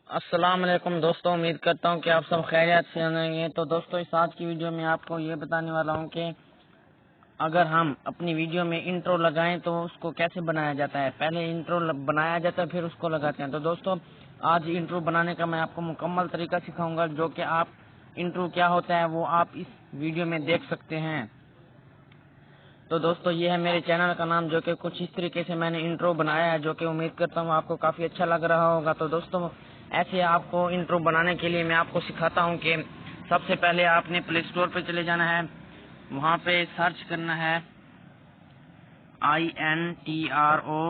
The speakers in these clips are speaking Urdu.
السلام علیکم دوستوں، امید کرتا ہوں کہ آپ سب خیریت سے ہوں گے۔ تو دوستوں، اس آج کی ویڈیو میں آپ کو یہ بتانے والا ہوں کہ اگر ہم اپنی ویڈیو میں انٹرو لگائیں تو اس کو کیسے بنایا جاتا ہے۔ پہلے انٹرو بنایا جاتا ہے، پھر اس کو لگاتے ہیں۔ تو دوستوں، آج انٹرو بنانے کا میں آپ کو مکمل طریقہ سکھاؤں گا، جو کہ آپ انٹرو کیا ہوتا ہے وہ آپ اس ویڈیو میں دیکھ سکتے ہیں۔ تو دوستوں، یہ ہے میرے چینل کا نام، جو کہ کچھ اس طریقے سے میں نے انٹرو بنایا ہے، جو کہ امید کرتا ہوں آپ کو کافی اچھا لگ رہا ہوگا۔ تو دوستوں، ایسے آپ کو انٹرو بنانے کے لیے میں آپ کو سکھاتا ہوں کہ سب سے پہلے آپ نے پلے اسٹور پہ چلے جانا ہے، وہاں پہ سرچ کرنا ہے INTRO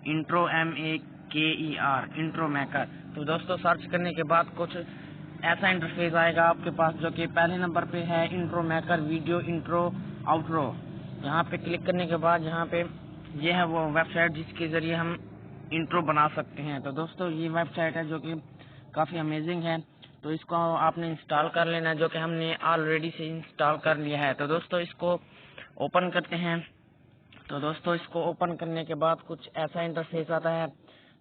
intro MAKER intro maker. تو دوستوں، سرچ کرنے کے بعد کچھ ایسا انٹرفیس آئے گا آپ کے پاس، جو کہ پہلے نمبر پہ ہے انٹرو میکر ویڈیو انٹرو آؤٹرو۔ یہاں پہ کلک کرنے کے بعد یہاں پہ یہ ہے وہ ویب سائٹ جس کے ذریعے ہم انٹرو بنا سکتے ہیں۔ تو دوستوں، یہ ویب سائٹ ہے جو کہ کافی امیزنگ ہے، تو اس کو آپ نے انسٹال کر لینا ہے، جو کہ ہم نے آلریڈی سے انسٹال کر لیا ہے۔ تو دوستوں، اس کو اوپن کرتے ہیں۔ تو دوستوں، اس کو اوپن کرنے کے بعد کچھ ایسا انٹرفیس آتا ہے،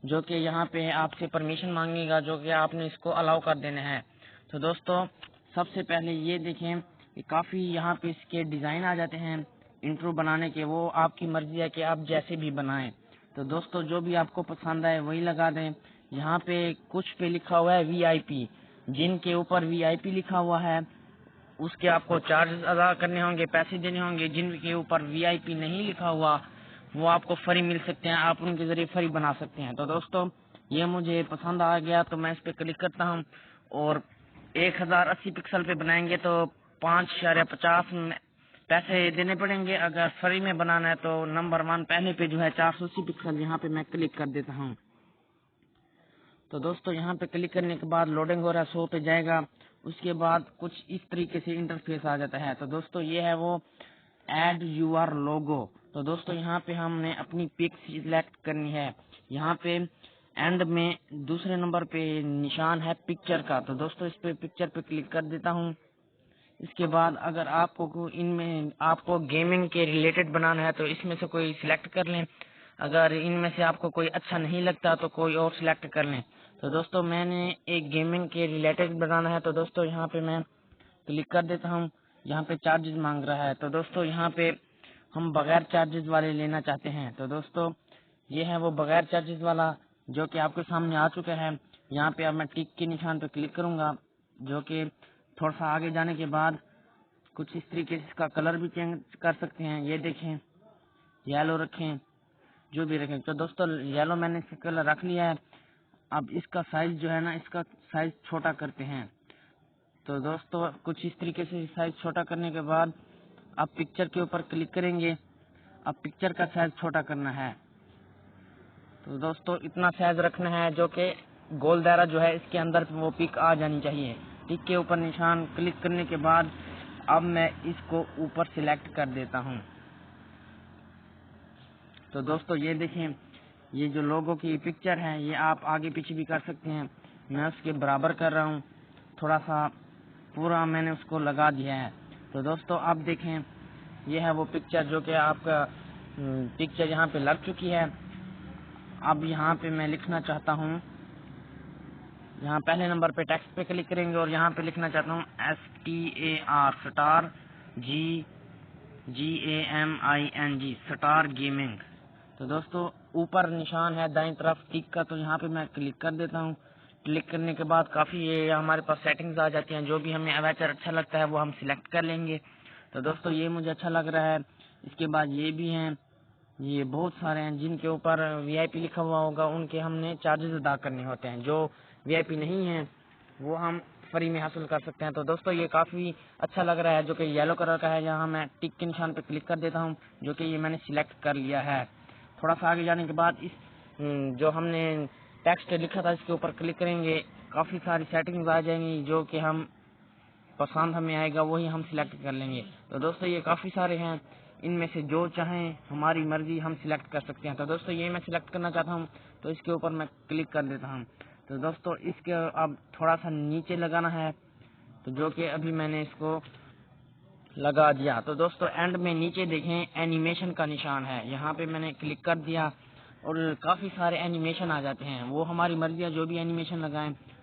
جو کہ یہاں پہ آپ سے پرمیشن مانگے گا، جو کہ آپ نے اس کو الاؤ کر دینا ہے۔ تو دوستوں، سب سے پہلے یہ دیکھیں کہ کافی یہاں پہ اس کے ڈیزائن آ جاتے ہیں انٹرو بنانے کے، وہ آپ کی مرضی ہے کہ آپ جیسے بھی بنائیں۔ تو دوستوں، جو بھی آپ کو پسند آئے وہی لگا دیں۔ یہاں پہ کچھ پہ لکھا ہوا ہے VIP، جن کے اوپر VIP لکھا ہوا ہے اس کے آپ کو چارجز ادا کرنے ہوں گے، پیسے دینے ہوں گے۔ جن کے اوپر VIP نہیں لکھا ہوا وہ آپ کو فری مل سکتے ہیں، آپ ان کے ذریعے فری بنا سکتے ہیں۔ تو دوستوں، یہ مجھے پسند آ گیا تو میں اس پہ کلک کرتا ہوں، اور 1080 پکسل پہ بنائیں گے تو 5.50 پیسے دینے پڑیں گے۔ اگر فری میں بنانا ہے تو نمبر 1 پہلے پہ جو ہے 480 پکسل، یہاں پہ میں کلک کر دیتا ہوں۔ تو دوستوں، یہاں پہ کلک کرنے کے بعد لوڈنگ ہو رہا ہے، 100 پہ جائے گا۔ اس کے بعد کچھ اس طریقے سے انٹرفیس آ جاتا ہے۔ تو دوستوں، یہ ہے وہ ایڈ یور لوگو۔ تو دوستوں، یہاں پہ ہم نے اپنی پک سلیکٹ کرنی ہے۔ یہاں پہ اینڈ میں دوسرے نمبر پہ نشان ہے پکچر کا۔ تو دوستوں، اس پہ پکچر پہ کلک کر دیتا ہوں۔ اس کے بعد اگر آپ کو ان میں آپ کو گیمنگ کے ریلیٹڈ بنانا ہے تو اس میں سے کوئی سلیکٹ کر لیں۔ اگر ان میں سے آپ کو کوئی اچھا نہیں لگتا تو کوئی اور سلیکٹ کر لیں۔ تو دوستوں، میں نے ایک گیمنگ کے ریلیٹڈ بنانا ہے، تو دوستوں یہاں پہ میں کلک کر دیتا ہوں۔ یہاں پہ چارجز مانگ رہا ہے، تو دوستوں یہاں پہ ہم بغیر چارجز والے لینا چاہتے ہیں۔ تو دوستوں، یہ ہے وہ بغیر چارجز والا، جو کہ آپ کے سامنے آ چکا ہے۔ یہاں پہ اب میں ٹک کے نشان پہ کلک کروں گا، جو کہ تھوڑا سا آگے جانے کے بعد کچھ اس طریقے سے اس کا کلر بھی چینج کر سکتے ہیں۔ یہ دیکھیں، یلو رکھیں، جو بھی رکھیں۔ تو دوستوں، یلو میں نے اس کا کلر رکھ لیا ہے۔ اب اس کا سائز جو ہے نا، اس کا سائز چھوٹا کرتے ہیں۔ تو دوستوں، کچھ اس طریقے سے سائز چھوٹا کرنے کے بعد آپ پکچر کے اوپر کلک کریں گے۔ اب پکچر کا سائز چھوٹا کرنا ہے۔ تو دوستوں، اتنا سائز رکھنا ہے جو کہ گول دائرہ جو ہے اس کے اندر وہ پک آ جانی چاہیے۔ ٹک کے اوپر نشان کلک کرنے کے بعد اب میں اس کو اوپر سلیکٹ کر دیتا ہوں۔ تو دوستوں، یہ دیکھیں، یہ جو لوگوں کی پکچر ہے یہ آپ آگے پیچھے بھی کر سکتے ہیں۔ میں اس کے برابر کر رہا ہوں، تھوڑا سا پورا میں نے اس کو لگا دیا ہے۔ تو دوستوں، اب دیکھیں، یہ ہے وہ پکچر جو کہ آپ کا پکچر یہاں پہ لگ چکی ہے۔ اب یہاں پہ میں لکھنا چاہتا ہوں، یہاں پہلے نمبر پہ ٹیکسٹ پہ کلک کریں گے اور یہاں پہ لکھنا چاہتا ہوں STAR GAMING سٹار گیمنگ۔ تو دوستوں، اوپر نشان ہے دائیں طرف ٹک کا، تو یہاں پہ میں کلک کر دیتا ہوں۔ کلک کرنے کے بعد کافی یہ ہمارے پاس سیٹنگز آ جاتی ہیں، جو بھی ہمیں اویچر اچھا لگتا ہے وہ ہم سلیکٹ کر لیں گے۔ تو دوستوں، یہ مجھے اچھا لگ رہا ہے۔ اس کے بعد یہ بھی ہیں، یہ بہت سارے ہیں جن کے اوپر VIP لکھا ہوا ہوگا، ان کے ہم نے چارجز ادا کرنے ہوتے ہیں۔ جو VIP نہیں ہیں وہ ہم فری میں حاصل کر سکتے ہیں۔ تو دوستوں، یہ کافی اچھا لگ رہا ہے، جو کہ یلو کلر کا ہے۔ یہاں میں ٹک کے نشان پہ کلک کر دیتا ہوں، جو کہ یہ میں نے سلیکٹ کر لیا ہے۔ تھوڑا سا آگے جانے کے بعد اس جو ہم نے ٹیکسٹ لکھا تھا اس کے اوپر کلک کریں گے، کافی ساری سیٹنگز آ جائیں گی، جو کہ ہم پسند ہمیں آئے گا وہی ہم سلیکٹ کر لیں گے۔ تو دوستوں، یہ کافی سارے ہیں، ان میں سے جو چاہیں ہماری مرضی ہم سلیکٹ کر سکتے ہیں۔ تو دوستوں، یہ میں سلیکٹ کرنا چاہتا ہوں، تو اس کے اوپر میں کلک کر دیتا ہوں۔ تو دوستوں، اس کے اب تھوڑا سا نیچے لگانا ہے، تو جو کہ ابھی میں نے اس کو لگا دیا۔ تو دوستوں، اینڈ میں نیچے دیکھیں اینیمیشن کا نشان ہے، یہاں پہ میں نے کلک کر دیا اور کافی سارے اینیمیشن آ جاتے ہیں۔ وہ ہماری مرضی ہے، جو بھی اینیمیشن لگائیں۔